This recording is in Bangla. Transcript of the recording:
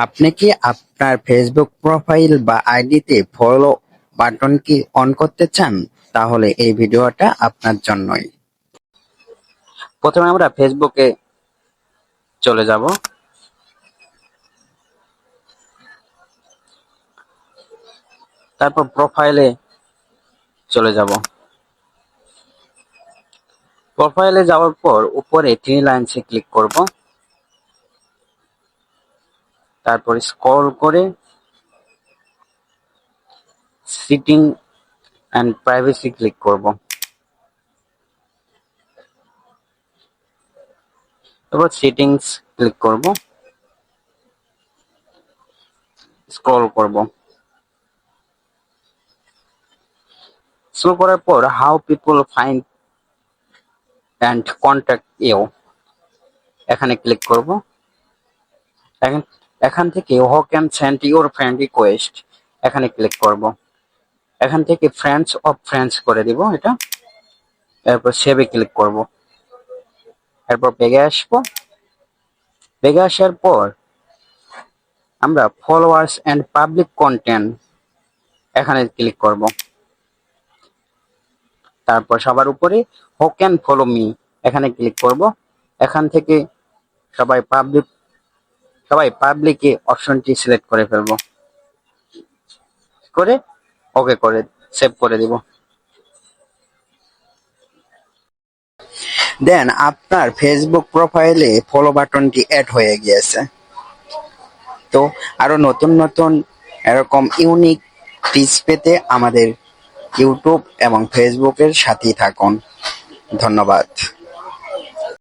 আপনি কি আপনার ফেসবুক প্রোফাইল বা আইডিতে ফলো বাটন কি অন করতে চান? তাহলে এই ভিডিওটা আপনার জন্যই। প্রথমে আমরা ফেসবুকে চলে যাব। তারপর প্রোফাইলে চলে যাব। প্রোফাইলে যাওয়ার পর উপরে থ্রি লাইনসে ক্লিক করব। তারপর স্ক্রল করে সেটিং এন্ড প্রাইভেসি ক্লিক করব। তারপর সেটিংস ক্লিক করব, স্ক্রল করব। স্ক্রল করার পর how people find and contact you এখানে ক্লিক করব। এখান থেকে who can send your friend request এখানে ক্লিক করব। এখান থেকে ফ্রেন্ডস অফ ফ্রেন্ডস করে দিব এটা। এরপর সেভে ক্লিক করব। এরপর ব্যাগে আসবো। ব্যাগে আসার পর আমরা ফলোয়ার্স এন্ড পাবলিক কন্টেন্ট এখানে ক্লিক করব। তারপর সবার উপরে হু ক্যান ফলো মি এখানে ক্লিক করব। এখান থেকে সবাই পাবলিকে অপশনটি সিলেক্ট করে ফেলবো, করে ওকে করে সেভ করে দিব। দেন আপনার ফেসবুক প্রোফাইলে ফলো বাটনটি অ্যাড হয়ে গিয়েছে। তো আরো নতুন নতুন এরকম ইউনিক টিপস পেতে আমাদের ইউটিউব এবং ফেসবুকের সাথেই থাকুন। ধন্যবাদ।